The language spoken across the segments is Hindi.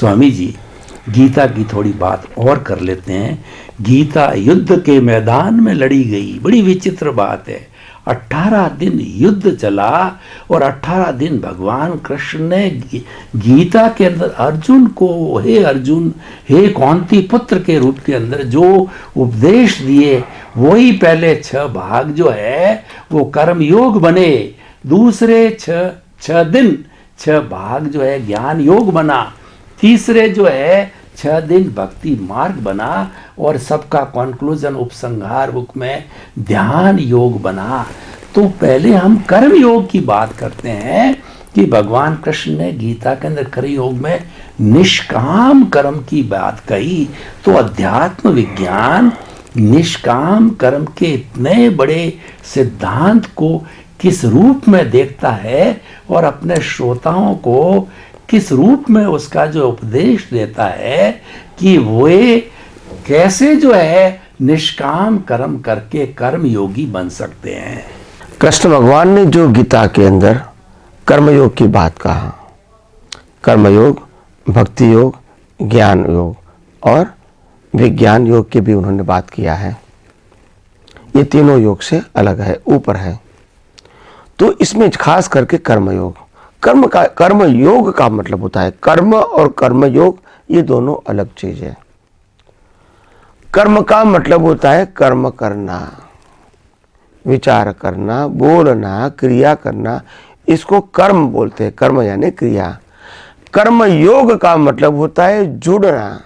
स्वामी जी, गीता की थोड़ी बात और कर लेते हैं। गीता युद्ध के मैदान में लड़ी गई, बड़ी विचित्र बात है। 18 दिन युद्ध चला और 18 दिन भगवान कृष्ण ने गीता के अंदर अर्जुन को, हे अर्जुन, हे कौंती पुत्र के रूप के अंदर जो उपदेश दिए, वही पहले 6 भाग जो है वो कर्म योग बने, दूसरे 6 दिन 6 भाग जो है ज्ञान योग बना, तीसरे जो है 6 दिन भक्ति मार्ग बना, और सबका कॉन्क्लूजन उपसंहार बुक में ध्यान योग बना। तो पहले हम कर्म योग की बात करते हैं कि भगवान कृष्ण ने गीता के अंदर कर्म योग में निष्काम कर्म की बात कही। तो अध्यात्म विज्ञान निष्काम कर्म के इतने बड़े सिद्धांत को किस रूप में देखता है और अपने श्रोताओं को किस रूप में उसका जो उपदेश देता है कि वे कैसे जो है निष्काम कर्म करके कर्म योगी बन सकते हैं। कृष्ण भगवान ने जो गीता के अंदर कर्मयोग की बात कहा, कर्मयोग, भक्ति योग, ज्ञान योग और विज्ञान योग की भी उन्होंने बात किया है। ये तीनों योग से अलग है, ऊपर है। तो इसमें खास करके कर्मयोग, कर्म योग का मतलब होता है, कर्म और कर्म योग ये दोनों अलग चीज है। कर्म का मतलब होता है कर्म करना, विचार करना, बोलना, क्रिया करना, इसको कर्म बोलते हैं। कर्म यानी क्रिया। कर्म योग का मतलब होता है जुड़ना,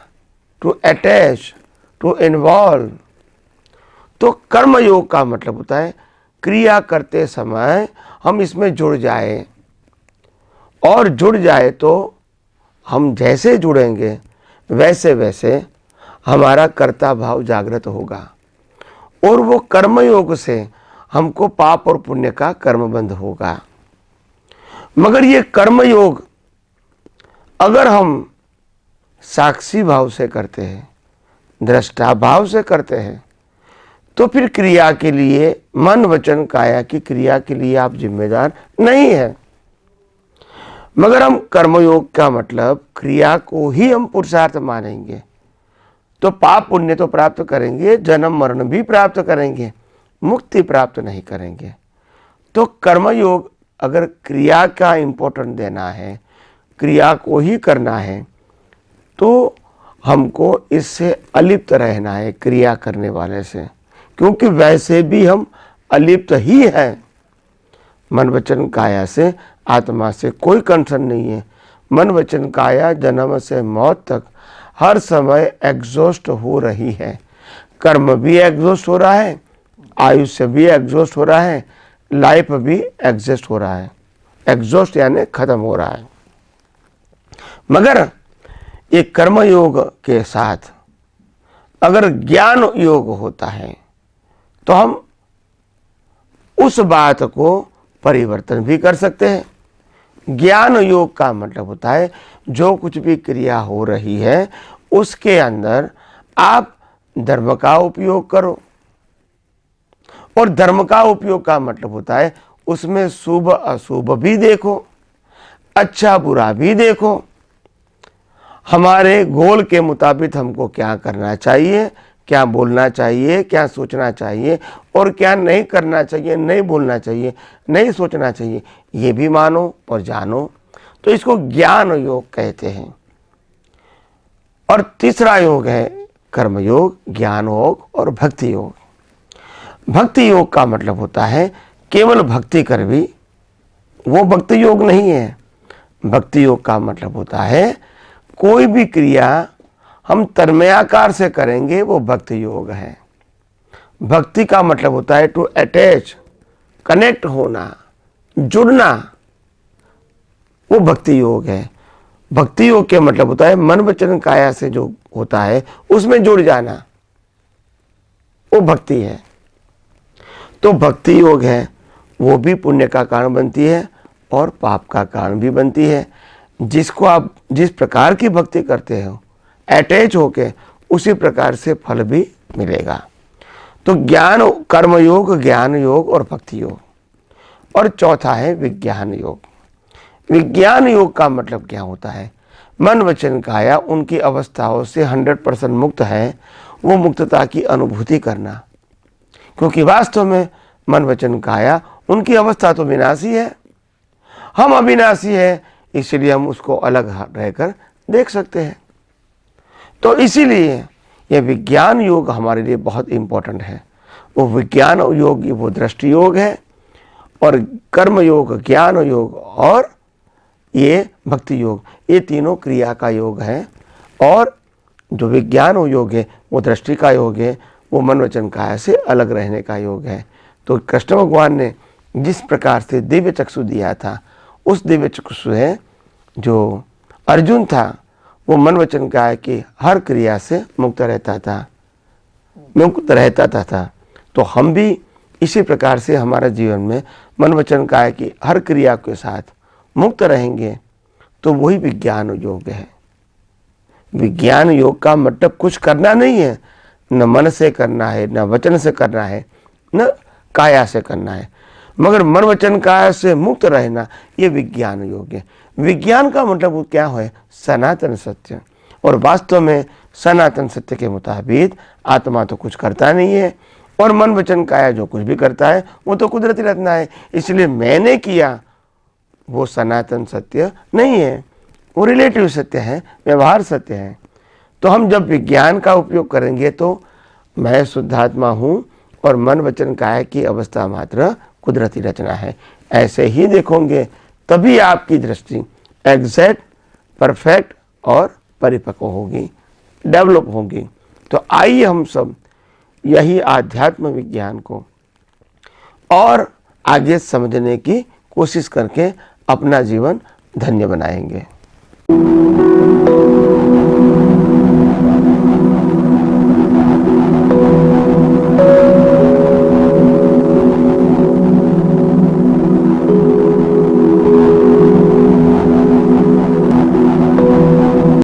टू अटैच, टू इन्वॉल्व। तो कर्म योग का मतलब होता है क्रिया करते समय हम इसमें जुड़ जाए, और जुड़ जाए तो हम जैसे जुड़ेंगे वैसे वैसे हमारा कर्ता भाव जागृत होगा, और वो कर्म योग से हमको पाप और पुण्य का कर्म बंध होगा। मगर ये कर्म योग अगर हम साक्षी भाव से करते हैं, दृष्टा भाव से करते हैं, तो फिर क्रिया के लिए, मन वचन काया की क्रिया के लिए आप जिम्मेदार नहीं है। मगर हम कर्मयोग का मतलब क्रिया को ही हम पुरुषार्थ मानेंगे तो पाप पुण्य तो प्राप्त करेंगे, जन्म मरण भी प्राप्त करेंगे, मुक्ति प्राप्त नहीं करेंगे। तो कर्मयोग अगर क्रिया का इम्पोर्टेंट देना है, क्रिया को ही करना है, तो हमको इससे अलिप्त रहना है, क्रिया करने वाले से, क्योंकि वैसे भी हम अलिप्त ही हैं। मन वचन काया से, आत्मा से कोई कंसर्न नहीं है। मन वचन काया जन्म से मौत तक हर समय एग्जॉस्ट हो रही है। कर्म भी एग्जॉस्ट हो रहा है, आयुष्य भी एग्जॉस्ट हो रहा है, लाइफ भी एग्जिस्ट हो रहा है। एग्जॉस्ट यानी खत्म हो रहा है। मगर ये कर्म योग के साथ अगर ज्ञान योग होता है तो हम उस बात को परिवर्तन भी कर सकते हैं। ज्ञान योग का मतलब होता है जो कुछ भी क्रिया हो रही है उसके अंदर आप धर्म का उपयोग करो, और धर्म का उपयोग का मतलब होता है उसमें शुभ अशुभ भी देखो, अच्छा बुरा भी देखो, हमारे गोल के मुताबिक हमको क्या करना चाहिए, क्या बोलना चाहिए, क्या सोचना चाहिए, और क्या नहीं करना चाहिए, नहीं बोलना चाहिए, नहीं सोचना चाहिए, ये भी मानो और जानो। तो इसको ज्ञान योग कहते हैं। और तीसरा योग है कर्म योग, ज्ञान योग और भक्ति योग। भक्ति योग का मतलब होता है केवल भक्ति कर भी, वो भक्ति योग नहीं है। भक्ति योग का मतलब होता है कोई भी क्रिया हम तन्मयाकार से करेंगे, वो भक्ति योग है। भक्ति का मतलब होता है टू अटैच, कनेक्ट होना, जुड़ना, वो भक्ति योग है। भक्ति योग के मतलब होता है मन वचन काया से जो होता है उसमें जुड़ जाना, वो भक्ति है। तो भक्ति योग है, वो भी पुण्य का कारण बनती है और पाप का कारण भी बनती है। जिसको आप जिस प्रकार की भक्ति करते हो अटैच होके, उसी प्रकार से फल भी मिलेगा। तो ज्ञान, कर्म योग, ज्ञान योग और भक्ति योग। और चौथा है विज्ञान योग। विज्ञान योग का मतलब क्या होता है? मन वचन काया उनकी अवस्थाओं से 100% मुक्त है, वो मुक्तता की अनुभूति करना। क्योंकि वास्तव में मन वचन काया उनकी अवस्था तो विनाशी है, हम अविनाशी है, इसलिए हम उसको अलग रहकर देख सकते हैं। तो इसीलिए यह विज्ञान योग हमारे लिए बहुत इम्पोर्टेंट है। वो विज्ञान योग वो दृष्टि योग है, और कर्म योग, ज्ञान योग और ये भक्ति योग, ये तीनों क्रिया का योग है। और जो विज्ञान योग है वो दृष्टि का योग है, वो मन वचन काया से अलग रहने का योग है। तो कृष्ण भगवान ने जिस प्रकार से दिव्य चक्षु दिया था, उस दिव्य चक्षु है जो अर्जुन था, वो मन वचन काया की हर क्रिया से मुक्त रहता था। तो हम भी इसी प्रकार से हमारे जीवन में मन वचन काया की हर क्रिया के साथ मुक्त रहेंगे, तो वही विज्ञान योग है। विज्ञान योग का मतलब कुछ करना नहीं है, न मन से करना है, न वचन से करना है, न काया से करना है, मगर मन वचन काया से मुक्त रहना, ये विज्ञान योग है। विज्ञान का मतलब क्या है? सनातन सत्य। और वास्तव में सनातन सत्य के मुताबिक आत्मा तो कुछ करता नहीं है, और मन वचन काया जो कुछ भी करता है वो तो कुदरती रचना है। इसलिए मैंने किया वो सनातन सत्य नहीं है, वो रिलेटिव सत्य है, व्यवहार सत्य है। तो हम जब विज्ञान का उपयोग करेंगे तो मैं शुद्धात्मा हूँ और मन वचन काया की अवस्था मात्र कुदरती रचना है, ऐसे ही देखोगे, तभी आपकी दृष्टि एग्जैक्ट, परफेक्ट और परिपक्व होगी, डेवलप होगी। तो आइए हम सब यही आध्यात्म विज्ञान को और आगे समझने की कोशिश करके अपना जीवन धन्य बनाएंगे।